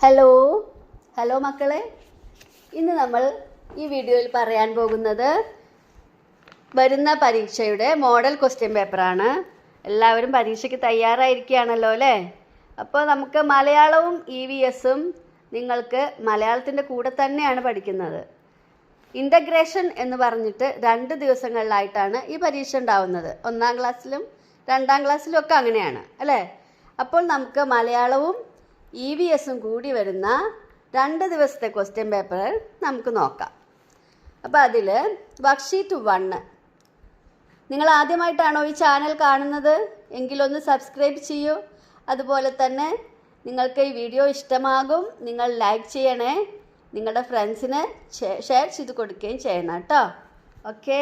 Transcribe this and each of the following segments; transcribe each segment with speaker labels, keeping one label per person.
Speaker 1: Hello hello മക്കളെ, ഇന്ന് നമ്മൾ ഈ വീഡിയോയിൽ പറയാൻ പോകുന്നത് വരുന്ന പരീക്ഷയുടെ മോഡൽ ക്വസ്റ്റ്യൻ പേപ്പറാണ്. എല്ലാവരും പരീക്ഷയ്ക്ക് തയ്യാറായിരിക്കുകയാണല്ലോ അല്ലേ? അപ്പോൾ നമുക്ക് മലയാളവും EVSും നിങ്ങൾക്ക് മലയാളത്തിൻ്റെ കൂടെ തന്നെയാണ് പഠിക്കുന്നത്. ഇൻ്റഗ്രേഷൻ എന്ന് പറഞ്ഞിട്ട് 2 ദിവസങ്ങളിലായിട്ടാണ് ഈ പരീക്ഷ ഉണ്ടാവുന്നത്. 1ാം ക്ലാസ്സിലും 2ാം ക്ലാസ്സിലും ഒക്കെ അങ്ങനെയാണ് അല്ലേ? അപ്പോൾ നമുക്ക് മലയാളവും EVSും കൂടി വരുന്ന 2 ദിവസത്തെ ക്വസ്റ്റ്യൻ പേപ്പർ നമുക്ക് നോക്കാം. അപ്പോൾ അതിൽ വർക്ക്ഷീറ്റ് 1 നിങ്ങൾ ആദ്യമായിട്ടാണോ ഈ ചാനൽ കാണുന്നത് എങ്കിലൊന്ന് സബ്സ്ക്രൈബ് ചെയ്യൂ. അതുപോലെ തന്നെ നിങ്ങൾക്ക് ഈ വീഡിയോ ഇഷ്ടമാകും, നിങ്ങൾ ലൈക്ക് ചെയ്യണേ, നിങ്ങളുടെ ഫ്രണ്ട്സിന് ഷെയർ ചെയ്ത് കൊടുക്കുകയും ചെയ്യണം കേട്ടോ. ഓക്കെ,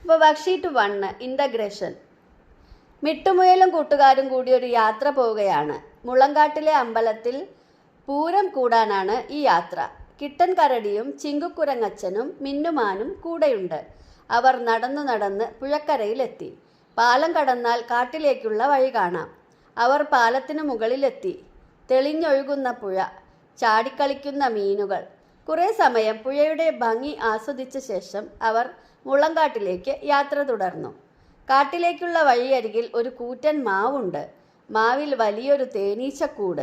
Speaker 1: അപ്പോൾ വർക്ക്ഷീറ്റ് 1 ഇൻ്റഗ്രേഷൻ. മിട്ടുമുയലും കൂട്ടുകാരും കൂടി ഒരു യാത്ര പോവുകയാണ്. മുളങ്കാട്ടിലെ അമ്പലത്തിൽ പൂരം കൂടാനാണ് ഈ യാത്ര. കിട്ടൻ കരടിയും ചിങ്കുക്കുരങ്ങച്ചനും മിന്നുമാനും കൂടെയുണ്ട്. അവർ നടന്നു നടന്ന് പുഴക്കരയിലെത്തി. പാലം കടന്നാൽ കാട്ടിലേക്കുള്ള വഴി കാണാം. അവർ പാലത്തിന് മുകളിലെത്തി. തെളിഞ്ഞൊഴുകുന്ന പുഴ, ചാടിക്കളിക്കുന്ന മീനുകൾ. കുറേ സമയം പുഴയുടെ ഭംഗി ആസ്വദിച്ച ശേഷം അവർ മുളങ്കാട്ടിലേക്ക് യാത്ര തുടർന്നു. കാട്ടിലേക്കുള്ള വഴിയരികിൽ ഒരു കൂറ്റൻ മാവുണ്ട്. മാവിൽ വലിയൊരു തേനീച്ചക്കൂട്.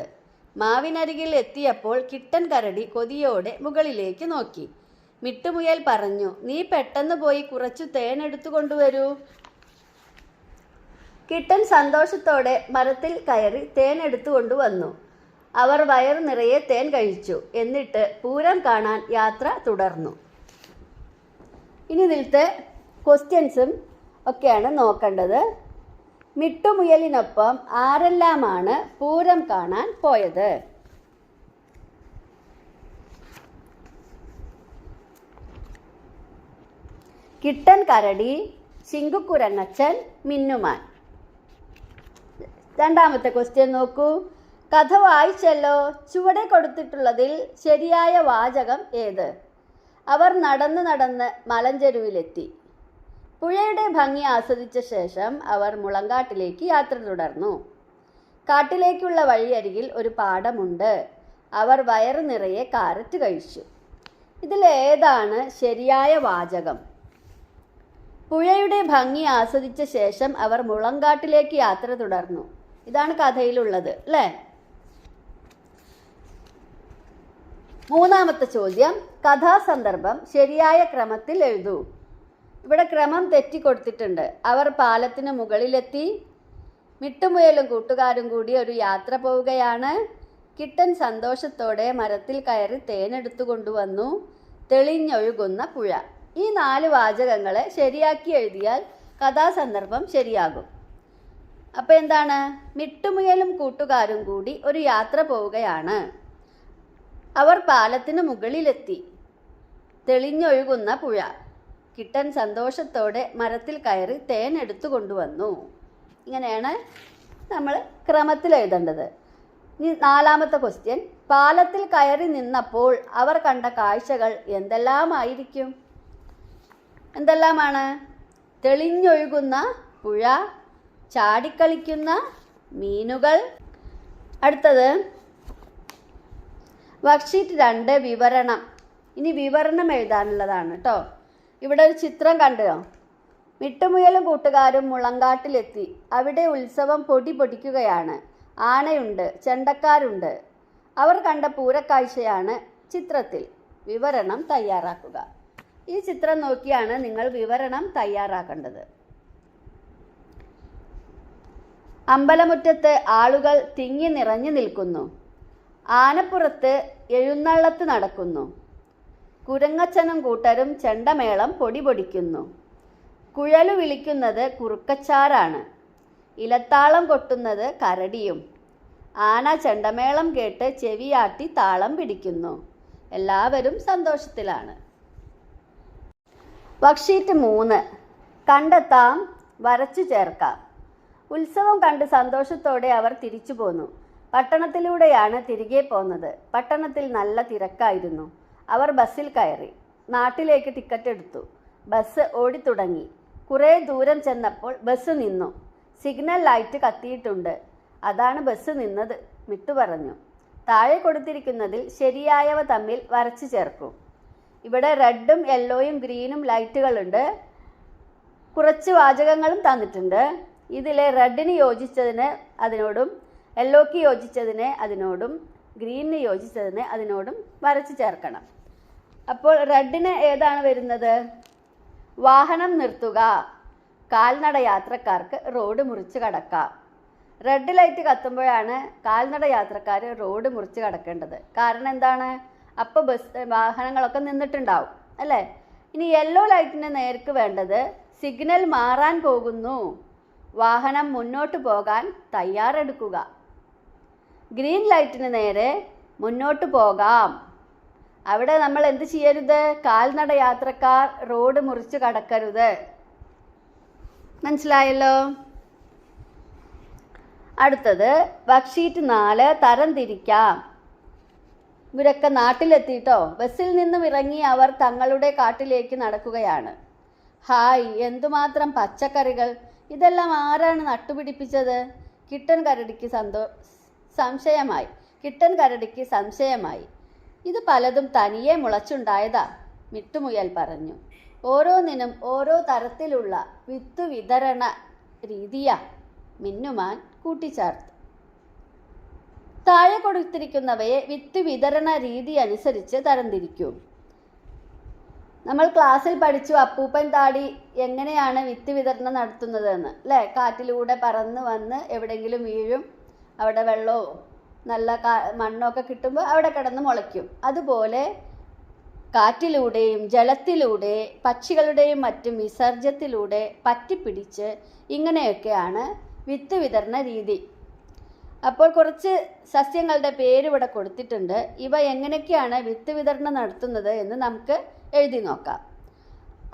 Speaker 1: മാവിനരികിൽ എത്തിയപ്പോൾ കിട്ടൻ കരടി കൊതിയോടെ മുകളിലേക്ക് നോക്കി. മിട്ടുമുയൽ പറഞ്ഞു, നീ പെട്ടെന്ന് പോയി കുറച്ചു തേൻ എടുത്തു കൊണ്ടുവരൂ. കിട്ടൻ സന്തോഷത്തോടെ മരത്തിൽ കയറി തേൻ എടുത്തുകൊണ്ടുവന്നു. അവർ വയറു നിറയെ തേൻ കഴിച്ചു. എന്നിട്ട് പൂരം കാണാൻ യാത്ര തുടർന്നു. ഇനി ഇതിലത്തെ ക്വസ്റ്റ്യൻസും ഒക്കെയാണ് നോക്കേണ്ടത്. മിട്ടുമുയലിനൊപ്പം ആരെല്ലാമാണ് പൂരം കാണാൻ പോയത്? കിട്ടൻ കരടി, ചിങ്കുക്കുരങ്ങച്ചൻ, മിന്നുമാൻ. 2ാമത്തെ ക്വസ്റ്റ്യൻ നോക്കൂ. കഥ വായിച്ചല്ലോ. ചുവടെ കൊടുത്തിട്ടുള്ളതിൽ ശരിയായ വാചകം ഏത്? അവർ നടന്ന് നടന്ന് മലഞ്ചെരുവിലെത്തി. പുഴയുടെ ഭംഗി ആസ്വദിച്ച ശേഷം അവർ മുളങ്കാട്ടിലേക്ക് യാത്ര തുടർന്നു. കാട്ടിലേക്കുള്ള വഴിയരികിൽ ഒരു പാടമുണ്ട്. അവർ വയറു നിറയെ കാരറ്റ് കഴിച്ചു. ഇതിലേതാണ് ശരിയായ വാചകം? പുഴയുടെ ഭംഗി ആസ്വദിച്ച ശേഷം അവർ മുളങ്കാട്ടിലേക്ക് യാത്ര തുടർന്നു. ഇതാണ് കഥയിലുള്ളത് അല്ലേ? 3ാമത്തെ ചോദ്യം, കഥാസന്ദർഭം ശരിയായ ക്രമത്തിൽ എഴുതൂ. ഇവിടെ ക്രമം തെറ്റിക്കൊടുത്തിട്ടുണ്ട്. അവർ പാലത്തിന് മുകളിലെത്തി. മിട്ടുമുയലും കൂട്ടുകാരും കൂടി ഒരു യാത്ര പോവുകയാണ്. കിട്ടൻ സന്തോഷത്തോടെ മരത്തിൽ കയറി തേനെടുത്തു കൊണ്ടുവന്നു. തെളിഞ്ഞൊഴുകുന്ന പുഴ. ഈ 4 വാചകങ്ങളെ ശരിയാക്കി എഴുതിയാൽ കഥാസന്ദർഭം ശരിയാകും. അപ്പോൾ എന്താണ്? മിട്ടുമുയലും കൂട്ടുകാരും കൂടി ഒരു യാത്ര പോവുകയാണ്. അവർ പാലത്തിന് മുകളിലെത്തി. തെളിഞ്ഞൊഴുകുന്ന പുഴ. കിട്ടൻ സന്തോഷത്തോടെ മരത്തിൽ കയറി തേൻ എടുത്തു കൊണ്ടുവന്നു. ഇങ്ങനെയാണ് നമ്മൾ ക്രമത്തിൽ എഴുതേണ്ടത്. ഇനി 4ാമത്തെ ക്വസ്റ്റ്യൻ, പാലത്തിൽ കയറി നിന്നപ്പോൾ അവർ കണ്ട കാഴ്ചകൾ എന്തെല്ലാമായിരിക്കും? എന്തെല്ലാമാണ്? തെളിഞ്ഞൊഴുകുന്ന പുഴ, ചാടിക്കളിക്കുന്ന മീനുകൾ. അടുത്തത് വർക്ക്ഷീറ്റ് 2 വിവരണം. ഇനി വിവരണം എഴുതാനുള്ളതാണ് കേട്ടോ. ഇവിടെ ഒരു ചിത്രം കണ്ടോ? മിട്ടുമുയലും കൂട്ടുകാരും മുളങ്കാട്ടിലെത്തി. അവിടെ ഉത്സവം പൊടി പൊടിക്കുകയാണ്. ആനയുണ്ട്, ചെണ്ടക്കാരുണ്ട്. അവർ കണ്ട പൂരക്കാഴ്ചയാണ് ചിത്രത്തിൽ. വിവരണം തയ്യാറാക്കുക. ഈ ചിത്രം നോക്കിയാണ് നിങ്ങൾ വിവരണം തയ്യാറാക്കേണ്ടത്. അമ്പലമുറ്റത്ത് ആളുകൾ തിങ്ങി നിറഞ്ഞു നിൽക്കുന്നു. ആനപ്പുറത്ത് എഴുന്നള്ളത്ത് നടക്കുന്നു. കുരങ്ങച്ചനും കൂട്ടരും ചെണ്ടമേളം പൊടി പൊടിക്കുന്നു. കുഴലു വിളിക്കുന്നത് കുറുക്കച്ചാറാണ്. ഇലത്താളം കൊട്ടുന്നത് കരടിയും. ആന ചെണ്ടമേളം കേട്ട് ചെവിയാട്ടി താളം പിടിക്കുന്നു. എല്ലാവരും സന്തോഷത്തിലാണ്. വർക്ക്ഷീറ്റ് 3 കണ്ടെത്താം, വരച്ചു ചേർക്കാം. ഉത്സവം കണ്ട് സന്തോഷത്തോടെ അവർ തിരിച്ചു പോന്നു. പട്ടണത്തിലൂടെയാണ് തിരികെ പോന്നത്. പട്ടണത്തിൽ നല്ല തിരക്കായിരുന്നു. അവർ ബസ്സിൽ കയറി. നാട്ടിലേക്ക് ടിക്കറ്റ് എടുത്തു. ബസ് ഓടിത്തുടങ്ങി. കുറേ ദൂരം ചെന്നപ്പോൾ ബസ് നിന്നു. സിഗ്നൽ ലൈറ്റ് കത്തിയിട്ടുണ്ട്. അതാണ് ബസ് നിന്നത്, മിട്ടു പറഞ്ഞു. താഴെ കൊടുത്തിരിക്കുന്നതിൽ ശരിയായവ തമ്മിൽ വരച്ചു ചേർക്കൂ. ഇവിടെ റെഡും യെല്ലോയും ഗ്രീനും ലൈറ്റുകളുണ്ട്. കുറച്ച് വാചകങ്ങളും തന്നിട്ടുണ്ട്. ഇതിലെ റെഡിന് യോജിച്ചതിന് അതിനോടും യെല്ലോയ്ക്ക് യോജിച്ചതിന് അതിനോടും ഗ്രീനിന് യോജിച്ചതിന് അതിനോടും വരച്ചു ചേർക്കണം. അപ്പോൾ റെഡിന് ഏതാണ് വരുന്നത്? വാഹനം നിർത്തുക, കാൽനട യാത്രക്കാർക്ക് റോഡ് മുറിച്ച് കടക്കാം. റെഡ് ലൈറ്റ് കത്തുമ്പോഴാണ് കാൽനട യാത്രക്കാർ റോഡ് മുറിച്ച് കടക്കേണ്ടത്. കാരണം എന്താണ്? അപ്പോൾ വാഹനങ്ങളൊക്കെ നിന്നിട്ടുണ്ടാവും അല്ലേ? ഇനി യെല്ലോ ലൈറ്റിന് നേർക്ക് വേണ്ടത് സിഗ്നൽ മാറാൻ പോകുന്നു, വാഹനം മുന്നോട്ട് പോകാൻ തയ്യാറെടുക്കുക. ഗ്രീൻ ലൈറ്റിന് നേരെ മുന്നോട്ട് പോകാം. അവിടെ നമ്മൾ എന്ത് ചെയ്യരുത്? കാൽനട യാത്രക്കാർ റോഡ് മുറിച്ച് കടക്കരുത്. മനസ്സിലായല്ലോ? അടുത്തത് വർക്ക്ഷീറ്റ് 4 തരംതിരിക്കാം. ഇവരൊക്കെ നാട്ടിലെത്തിയിട്ടോ. ബസ്സിൽ നിന്നും ഇറങ്ങി അവർ തങ്ങളുടെ കാട്ടിലേക്ക് നടക്കുകയാണ്. ഹായ്, എന്തുമാത്രം പച്ചക്കറികൾ! ഇതെല്ലാം ആരാണ് നട്ടുപിടിപ്പിച്ചത്? കിട്ടൻ കരടിക്ക് സംശയമായി. ഇത് പലതും തനിയെ മുളച്ചുണ്ടായതാ, മിട്ടുമുയൽ പറഞ്ഞു. ഓരോന്നിനും ഓരോ തരത്തിലുള്ള വിത്ത് വിതരണ രീതിയാ, മിന്നുമാൻ കൂട്ടിച്ചേർത്തു. താഴെ കൊടുത്തിരിക്കുന്നവയെ വിത്ത് വിതരണ രീതി അനുസരിച്ച് തരംതിരിക്കൂ. നമ്മൾ ക്ലാസ്സിൽ പഠിച്ചു അപ്പൂപ്പൻ താടി എങ്ങനെയാണ് വിത്ത് വിതരണം നടത്തുന്നതെന്ന് അല്ലേ? കാറ്റിലൂടെ പറന്ന് വന്ന് എവിടെയെങ്കിലും വീഴും, അവിടെ വെള്ളമോ നല്ല മണ്ണൊക്കെ കിട്ടുമ്പോൾ അവിടെ കിടന്ന് മുളയ്ക്കും. അതുപോലെ കാറ്റിലൂടെയും ജലത്തിലൂടെ പക്ഷികളുടെയും മറ്റും വിസർജ്യത്തിലൂടെ പറ്റിപ്പിടിച്ച് ഇങ്ങനെയൊക്കെയാണ് വിത്ത് വിതരണ രീതി. അപ്പോൾ കുറച്ച് സസ്യങ്ങളുടെ പേര് ഇവിടെ കൊടുത്തിട്ടുണ്ട്. ഇവ എങ്ങനെയൊക്കെയാണ് വിത്ത് വിതരണം നടത്തുന്നത് എന്ന് നമുക്ക് എഴുതി നോക്കാം.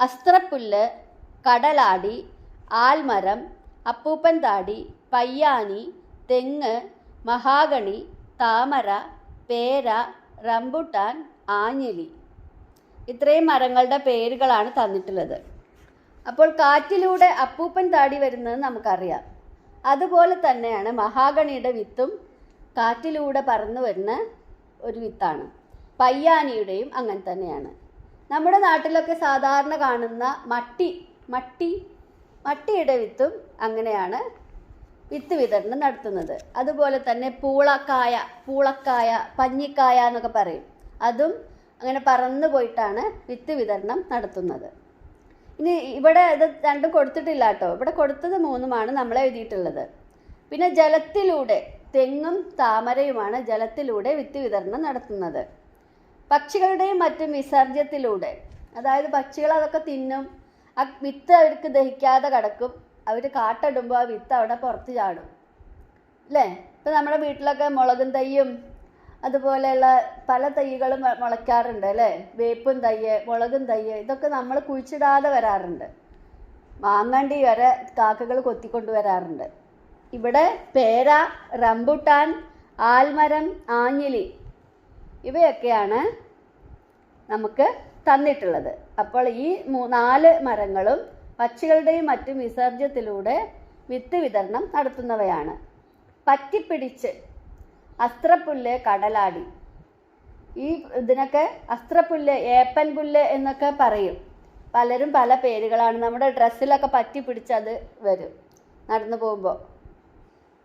Speaker 1: അസ്ത്രപ്പുല്ല്, കടലാടി, ആൽമരം, അപ്പൂപ്പൻ താടി, പയ്യാനി, തെങ്ങ്, മഹാഗണി, താമര, പേര, റംബുട്ടാൻ, ആഞ്ഞിലി. ഇത്രയും മരങ്ങളുടെ പേരുകളാണ് തന്നിട്ടുള്ളത്. അപ്പോൾ കാറ്റിലൂടെ അപ്പൂപ്പൻ താടി വരുന്നത് നമുക്കറിയാം. അതുപോലെ തന്നെയാണ് മഹാഗണിയുടെ വിത്തും കാറ്റിലൂടെ പറന്നു വരുന്ന ഒരു വിത്താണ്. പയ്യാനിയുടെയും അങ്ങനെ തന്നെയാണ്. നമ്മുടെ നാട്ടിലൊക്കെ സാധാരണ കാണുന്ന മട്ടിയുടെ വിത്തും അങ്ങനെയാണ് വിത്ത് വിതരണം നടത്തുന്നത്. അതുപോലെ തന്നെ പൂളക്കായ, പഞ്ഞിക്കായ എന്നൊക്കെ പറയും. അതും അങ്ങനെ പറന്നു പോയിട്ടാണ് വിത്ത് വിതരണം നടത്തുന്നത്. ഇനി ഇവിടെ ഇത് രണ്ടും കൊടുത്തിട്ടില്ല കേട്ടോ. ഇവിടെ കൊടുത്തത് 3 നമ്മൾ എഴുതിയിട്ടുള്ളത്. പിന്നെ ജലത്തിലൂടെ തെങ്ങും താമരയുമാണ് ജലത്തിലൂടെ വിത്ത് വിതരണം നടത്തുന്നത്. പക്ഷികളുടെയും മറ്റും വിസർജ്യത്തിലൂടെ, അതായത് പക്ഷികൾ അതൊക്കെ തിന്നും, ആ വിത്ത് അവർക്ക് ദഹിക്കാതെ കിടക്കും. അവർ കാട്ടിടുമ്പോൾ ആ വിത്ത് അവിടെ പുറത്ത് ചാടും അല്ലേ? ഇപ്പം നമ്മുടെ വീട്ടിലൊക്കെ മുളകും തൈയും അതുപോലെയുള്ള പല തൈകളും മുളയ്ക്കാറുണ്ട് അല്ലേ? വേപ്പും തയ്യ്, മുളകും തയ്യ്, ഇതൊക്കെ നമ്മൾ കുഴിച്ചിടാതെ വരാറുണ്ട്. മാങ്ങണ്ടി വരെ കാക്കകൾ കൊത്തിക്കൊണ്ട് വരാറുണ്ട്. ഇവിടെ പേര, റംബുട്ടാൻ, ആൽമരം, ആഞ്ഞിലി ഇവയൊക്കെയാണ് നമുക്ക് തന്നിട്ടുള്ളത്. അപ്പോൾ ഈ 4 മരങ്ങളും പക്ഷികളുടെയും മറ്റും വിസർജ്യത്തിലൂടെ വിത്ത് വിതരണം നടത്തുന്നവയാണ്. പറ്റിപ്പിടിച്ച് അസ്ത്രപ്പുല്ല്, കടലാടി, ഈ ഇതിനൊക്കെ അസ്ത്രപ്പുല്ല്, ഏപ്പൻ പുല്ല് എന്നൊക്കെ പറയും. പലരും പല പേരുകളാണ്. നമ്മുടെ ഡ്രസ്സിലൊക്കെ പറ്റി പിടിച്ചത് വരും നടന്നു പോകുമ്പോൾ.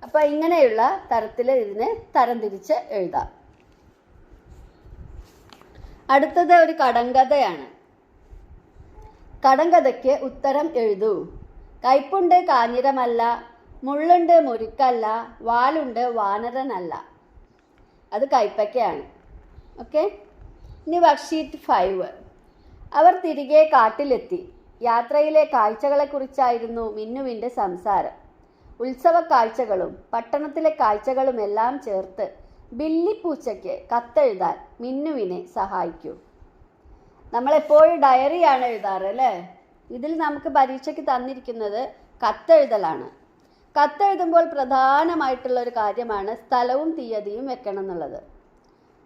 Speaker 1: അപ്പോൾ ഇങ്ങനെയുള്ള തരത്തിൽ ഇതിനെ തരംതിരിച്ച് എഴുതാം. അടുത്തത് ഒരു കടങ്കഥയാണ്. കടങ്കഥയ്ക്ക് ഉത്തരം എഴുതൂ. കയ്പുണ്ട് കാഞ്ഞിരമല്ല, മുള്ളുണ്ട് മുരുക്കല്ല, വാലുണ്ട് വാനരനല്ല. അത് കയ്പയ്ക്കയാണ്. ഓക്കെ. ഇനി വർക്ക്ഷീറ്റ് 5. അവർ തിരികെ കാട്ടിലെത്തി. യാത്രയിലെ കാഴ്ചകളെക്കുറിച്ചായിരുന്നു മിന്നുവിൻ്റെ സംസാരം. ഉത്സവ കാഴ്ചകളും പട്ടണത്തിലെ കാഴ്ചകളുമെല്ലാം ചേർത്ത് ബില്ലിപ്പൂച്ചയ്ക്ക് കത്തെഴുതാൻ മിന്നുവിനെ സഹായിക്കൂ. നമ്മളെപ്പോഴും ഡയറിയാണ് എഴുതാറ് അല്ലേ? ഇതിൽ നമുക്ക് പരീക്ഷയ്ക്ക് തന്നിരിക്കുന്നത് കത്തെഴുതലാണ്. കത്തെഴുതുമ്പോൾ പ്രധാനമായിട്ടുള്ളൊരു കാര്യമാണ് സ്ഥലവും തീയതിയും വെക്കണം എന്നുള്ളത്.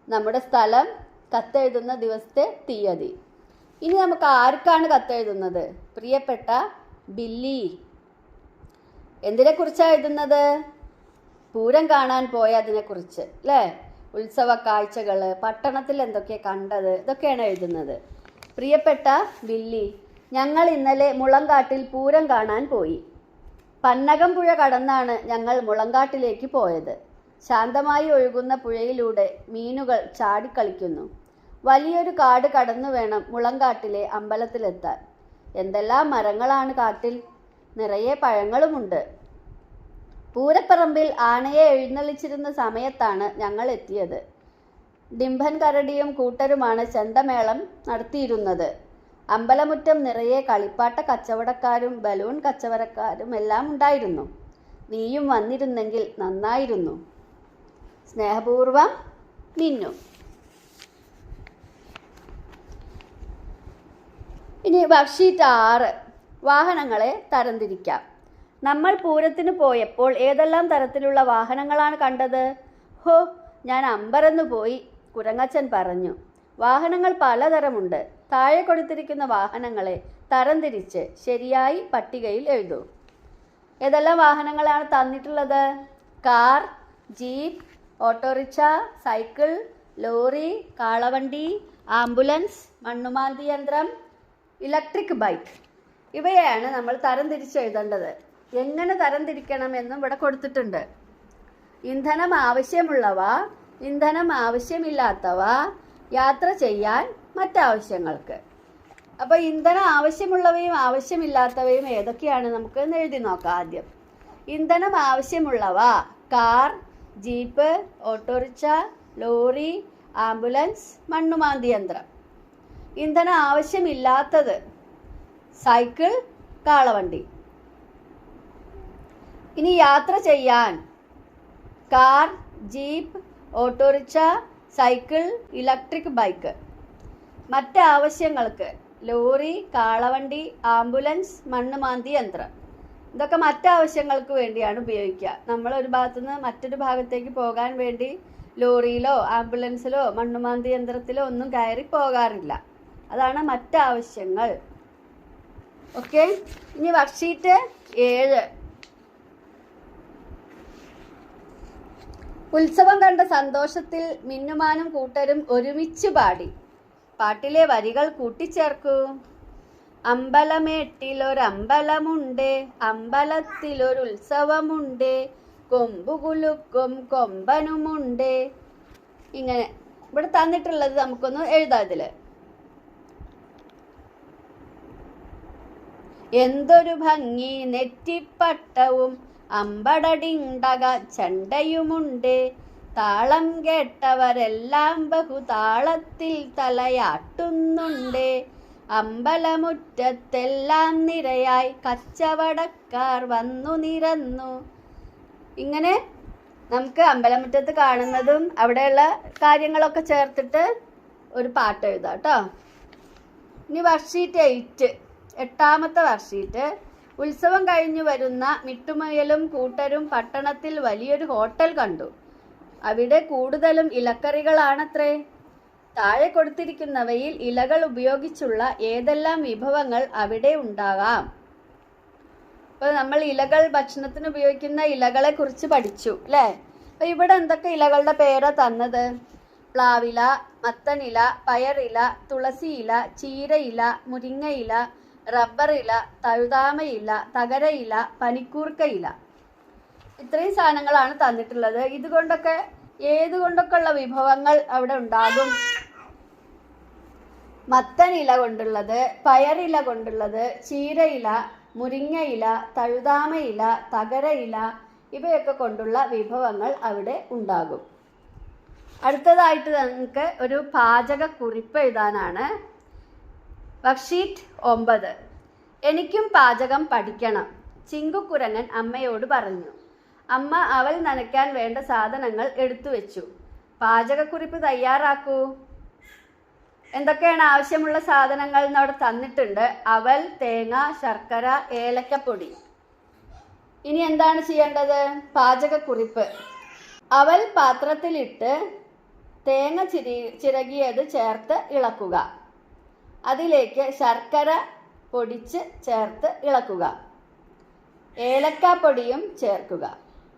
Speaker 1: നമ്മുടെ സ്ഥലം, കത്തെഴുതുന്ന ദിവസത്തെ തീയതി. ഇനി നമുക്ക് ആർക്കാണ് കത്തെഴുതുന്നത്? പ്രിയപ്പെട്ട ബില്ലി. എന്തിനെക്കുറിച്ചാണ് എഴുതുന്നത്? പൂരം കാണാൻ പോയതിനെക്കുറിച്ച് അല്ലേ? ഉത്സവ കാഴ്ചകൾ, പട്ടണത്തിൽ എന്തൊക്കെ കണ്ടത്, ഇതൊക്കെയാണ് എഴുതുന്നത്. പ്രിയപ്പെട്ട ബില്ലി, ഞങ്ങൾ ഇന്നലെ മുളങ്കാട്ടിൽ പൂരം കാണാൻ പോയി. പന്നകം പുഴ കടന്നാണ് ഞങ്ങൾ മുളങ്കാട്ടിലേക്ക് പോയത്. ശാന്തമായി ഒഴുകുന്ന പുഴയിലൂടെ മീനുകൾ ചാടിക്കളിക്കുന്നു. വലിയൊരു കാട് കടന്നു വേണം മുളങ്കാട്ടിലെ അമ്പലത്തിലെത്താൻ. എന്തെല്ലാം മരങ്ങളാണ് കാട്ടിൽ! നിറയെ പഴങ്ങളുമുണ്ട്. പൂരപ്പറമ്പിൽ ആനയെ എഴുന്നള്ളിച്ചിരുന്ന സമയത്താണ് ഞങ്ങൾ എത്തിയത്. ഡിംഭൻ കരടിയും കൂട്ടരുമാണ് ചെണ്ടമേളം നടത്തിയിരുന്നത്. അമ്പലമുറ്റം നിറയെ കളിപ്പാട്ട കച്ചവടക്കാരും ബലൂൺ കച്ചവടക്കാരും എല്ലാം ഉണ്ടായിരുന്നു. നീയും വന്നിരുന്നെങ്കിൽ നന്നായിരുന്നു. സ്നേഹപൂർവം, മിന്നു. ഇനി വർക്ക്ഷീറ്റ് 6. വാഹനങ്ങളെ തരംതിരിക്കാം. നമ്മൾ പൂരത്തിന് പോയപ്പോൾ ഏതെല്ലാം തരത്തിലുള്ള വാഹനങ്ങളാണ് കണ്ടത്? ഹോ, ഞാൻ അമ്പരന്നു പോയി, കുരങ്ങച്ചൻ പറഞ്ഞു. വാഹനങ്ങൾ പലതരമുണ്ട്. താഴെ കൊടുത്തിരിക്കുന്ന വാഹനങ്ങളെ തരംതിരിച്ച് ശരിയായി പട്ടികയിൽ എഴുതൂ. ഏതെല്ലാം വാഹനങ്ങളാണ് തന്നിട്ടുള്ളത്? Car, jeep, autorickshaw, cycle, lorry, കാളവണ്ടി, ആംബുലൻസ്, മണ്ണുമാന്തി യന്ത്രം, ഇലക്ട്രിക് ബൈക്ക്. ഇവയാണ് നമ്മൾ തരംതിരിച്ച് എഴുതേണ്ടത്. എങ്ങനെ തരംതിരിക്കണമെന്നും ഇവിടെ കൊടുത്തിട്ടുണ്ട്. ഇന്ധനം ആവശ്യമുള്ളവ, ഇന്ധനം ആവശ്യമില്ലാത്തവ, യാത്ര ചെയ്യാൻ മറ്റാവശ്യങ്ങൾക്ക്. അപ്പോൾ ഇന്ധനം ആവശ്യമുള്ളവയും ആവശ്യമില്ലാത്തവയും ഏതൊക്കെയാണ് നമുക്ക് എഴുതി നോക്കാം. ആദ്യം ഇന്ധനം ആവശ്യമുള്ളവ: car, jeep, autorickshaw, lorry, ambulance, മണ്ണുമാന്തി യന്ത്രം. ഇന്ധനം ആവശ്യമില്ലാത്തത്: സൈക്കിൾ, കാളവണ്ടി. ഇനി യാത്ര ചെയ്യാൻ: car, jeep, autorickshaw, cycle, electric bike. മറ്റാവശ്യങ്ങൾക്ക്: ലോറി, കാളവണ്ടി, ആംബുലൻസ്, മണ്ണുമാന്തി യന്ത്രം. ഇതൊക്കെ മറ്റാവശ്യങ്ങൾക്ക് വേണ്ടിയാണ് ഉപയോഗിക്കുക. നമ്മൾ ഒരു ഭാഗത്തു നിന്ന് മറ്റൊരു ഭാഗത്തേക്ക് പോകാൻ വേണ്ടി ലോറിയിലോ ആംബുലൻസിലോ മണ്ണുമാന്തി യന്ത്രത്തിലോ ഒന്നും കയറി പോകാറില്ല. അതാണ് മറ്റാവശ്യങ്ങൾ. ഓക്കെ. ഇനി വർക്ക്ഷീറ്റ് 7. ഉത്സവം കണ്ട സന്തോഷത്തിൽ മിന്നുമാനും കൂട്ടരും ഒരുമിച്ച് പാടി. പാട്ടിലെ വരികൾ കൂട്ടിച്ചേർക്കൂ. അമ്പലമേട്ടിലൊരമ്പലമുണ്ട്, അമ്പലത്തിലൊരുത്സവമുണ്ട്, കൊമ്പുകുലുക്കും കൊമ്പനുമുണ്ട്. ഇങ്ങനെ ഇവിടെ തന്നിട്ടുള്ളത് നമുക്കൊന്ന് എഴുതാം. ഇതില് എന്തൊരു ഭംഗി, നെറ്റിപ്പട്ടവും അമ്പടടിണ്ടക ചെണ്ടയുമുണ്ട്, താളം കേട്ടവരെല്ലാം ബഹുതാളത്തിൽ തലയാട്ടുന്നുണ്ട്, അമ്പലമുറ്റത്തെല്ലാം നിരയായി കച്ചവടക്കാർ വന്നു നിരന്നു. ഇങ്ങനെ നമുക്ക് അമ്പലമുറ്റത്ത് കാണുന്നതും അവിടെയുള്ള കാര്യങ്ങളൊക്കെ ചേർത്തിട്ട് ഒരു പാട്ട് എഴുതാം കേട്ടോ. ഇനി വർക്ക്ഷീറ്റ് 8, 8ാമത്തെ വർക്ക്ഷീറ്റ്. ഉത്സവം കഴിഞ്ഞു വരുന്ന മിട്ടുമുയലും കൂട്ടരും പട്ടണത്തിൽ വലിയൊരു ഹോട്ടൽ കണ്ടു. അവിടെ കൂടുതലും ഇലക്കറികളാണത്രേ. താഴെ കൊടുത്തിരിക്കുന്നവയിൽ ഇലകൾ ഉപയോഗിച്ചുള്ള ഏതെല്ലാം വിഭവങ്ങൾ അവിടെ ഉണ്ടാകാം? അപ്പോൾ നമ്മൾ ഇലകൾ, ഭക്ഷണത്തിന് ഉപയോഗിക്കുന്ന ഇലകളെ കുറിച്ച് പഠിച്ചു അല്ലേ? അപ്പോൾ ഇവിടെ എന്തൊക്കെ ഇലകളുടെ പേരാ തന്നത്? പ്ലാവില, മത്തനില, പയറില, തുളസിയില, ചീരയില, മുരിങ്ങയില, റബ്ബറില, തഴുതാമയില, തകരയില, പനിക്കൂർക്കയില. ഇത്രയും സാധനങ്ങളാണ് തന്നിട്ടുള്ളത്. ഇതുകൊണ്ടൊക്കെ ഏതുകൊണ്ടൊക്കെ ഉള്ള വിഭവങ്ങൾ അവിടെ ഉണ്ടാകും? മത്തനില കൊണ്ടുള്ളത്, പയറില കൊണ്ടുള്ളത്, ചീരയില, മുരിങ്ങയില, തഴുതാമയില, തകരയില, ഇവയൊക്കെ കൊണ്ടുള്ള വിഭവങ്ങൾ അവിടെ ഉണ്ടാകും. അടുത്തതായിട്ട് നമുക്ക് ഒരു പാചകക്കുറിപ്പ് എഴുതാനാണ്. വർക്ക്ഷീറ്റ് 9. എനിക്കും പാചകം പഠിക്കണം, ചിങ്കുക്കുരങ്ങൻ അമ്മയോട് പറഞ്ഞു. അമ്മ അവൽ നനയ്ക്കാൻ വേണ്ട സാധനങ്ങൾ എടുത്തു വെച്ചു. പാചകക്കുറിപ്പ് തയ്യാറാക്കൂ. എന്തൊക്കെയാണ് ആവശ്യമുള്ള സാധനങ്ങൾ എന്നവിടെ തന്നിട്ടുണ്ട്? അവൽ, തേങ്ങ, ശർക്കര, ഏലക്കപ്പൊടി. ഇനി എന്താണ് ചെയ്യേണ്ടത്? പാചകക്കുറിപ്പ്. അവൽ പാത്രത്തിലിട്ട് തേങ്ങ ചിരകിയത് ചേർത്ത് ഇളക്കുക. അതിലേക്ക് ശർക്കര പൊടിച്ച് ചേർത്ത് ഇളക്കുക. ഏലക്കാപ്പൊടിയും ചേർക്കുക.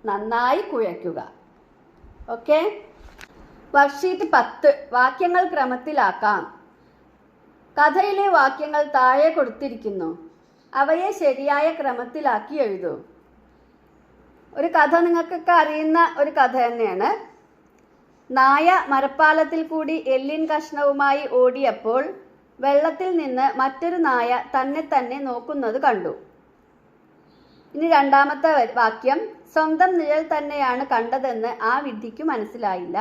Speaker 1: നന്നായി കുഴയ്ക്കുക. ഓക്കെ. വർക്ക്ഷീറ്റ് 10 വാക്യങ്ങൾ ക്രമത്തിലാക്കാം. കഥയിലെ വാക്യങ്ങൾ താഴെ കൊടുത്തിരിക്കുന്നു. അവയെ ശരിയായ ക്രമത്തിലാക്കി എഴുതൂ. ഒരു കഥ നിങ്ങൾക്കൊക്കെ അറിയുന്ന ഒരു കഥ തന്നെയാണ്. നായ മരപ്പാലത്തിൽ കൂടി എല്ലിൻ കഷ്ണവുമായി ഓടിയപ്പോൾ വെള്ളത്തിൽ നിന്ന് മറ്റൊരു നായ തന്നെ നോക്കുന്നത് കണ്ടു. ഇനി രണ്ടാമത്തെ വാക്യം, സ്വന്തം നിഴൽ തന്നെയാണ് കണ്ടതെന്ന് ആ വിഡ്ഢിക്ക് മനസ്സിലായില്ല.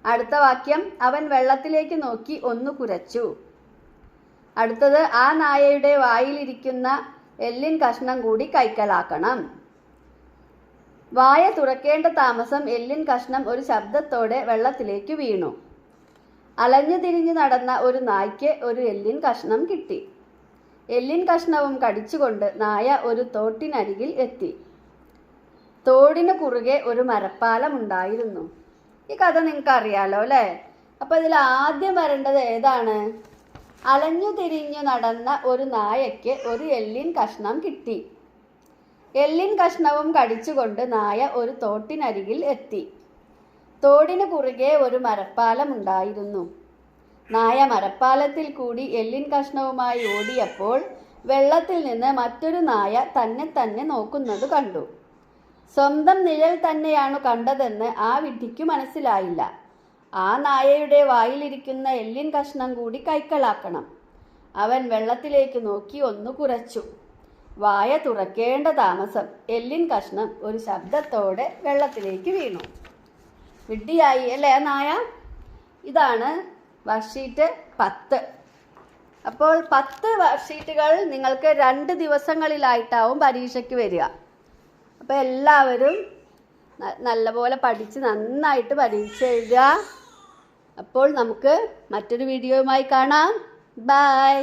Speaker 1: അടുത്ത വാക്യം, അവൻ വെള്ളത്തിലേക്ക് നോക്കി ഒന്ന് കുരച്ചു. അടുത്തത്, ആ നായയുടെ വായിലിരിക്കുന്ന എല്ലിൻ കഷ്ണം കൂടി കൈക്കലാക്കണം. വായ തുറക്കേണ്ട താമസം എല്ലിൻ കഷ്ണം ഒരു ശബ്ദത്തോടെ വെള്ളത്തിലേക്ക് വീണു. അലഞ്ഞു തിരിഞ്ഞു നടന്ന ഒരു നായ്ക്ക് ഒരു എല്ലിൻ കഷ്ണം കിട്ടി. എല്ലിൻ കഷ്ണവും കടിച്ചുകൊണ്ട് നായ ഒരു തോട്ടിനരികിൽ എത്തി. തോടിന് കുറുകെ ഒരു മരപ്പാലം ഉണ്ടായിരുന്നു. ഈ കഥ നിങ്ങൾക്ക് അറിയാലോ അല്ലേ? അപ്പോൾ ഇതിൽ ആദ്യം വരേണ്ടത് ഏതാണ്? അലഞ്ഞു തിരിഞ്ഞു നടന്ന ഒരു നായയ്ക്ക് ഒരു എല്ലിൻ കഷ്ണം കിട്ടി. എല്ലിൻ കഷ്ണവും കടിച്ചുകൊണ്ട് നായ ഒരു തോട്ടിനരികിൽ എത്തി. തോടിന് കുറുകെ ഒരു മരപ്പാലം ഉണ്ടായിരുന്നു. നായ മരപ്പാലത്തിൽ കൂടി എല്ലിൻ കഷ്ണവുമായി ഓടിയപ്പോൾ വെള്ളത്തിൽ നിന്ന് മറ്റൊരു നായ തന്നെ നോക്കുന്നത് കണ്ടു. സ്വന്തം നിഴൽ തന്നെയാണ് കണ്ടതെന്ന് ആ വിഡ്ഢിക്ക് മനസ്സിലായില്ല. ആ നായയുടെ വായിലിരിക്കുന്ന എല്ലിൻ കഷ്ണം കൂടി കൈക്കലാക്കണം. അവൻ വെള്ളത്തിലേക്ക് നോക്കി ഒന്ന് കുരച്ചു. വായ തുറക്കേണ്ട താമസം എല്ലിൻ കഷ്ണം ഒരു ശബ്ദത്തോടെ വെള്ളത്തിലേക്ക് വീണു. വിഡ്ഢിയായി അല്ലേ ആ നായ? ഇതാണ് വർക്ക്ഷീറ്റ് 10. അപ്പോൾ 10 വർക്ക്ഷീറ്റുകൾ നിങ്ങൾക്ക് 2 ദിവസങ്ങളിലായിട്ടാവും പരീക്ഷയ്ക്ക് വരിക. അപ്പോൾ എല്ലാവരും നല്ലപോലെ പഠിച്ച് നന്നായിട്ട് പരീക്ഷ എഴുതുക. അപ്പോൾ നമുക്ക് മറ്റൊരു വീഡിയോയുമായി കാണാം. ബൈ.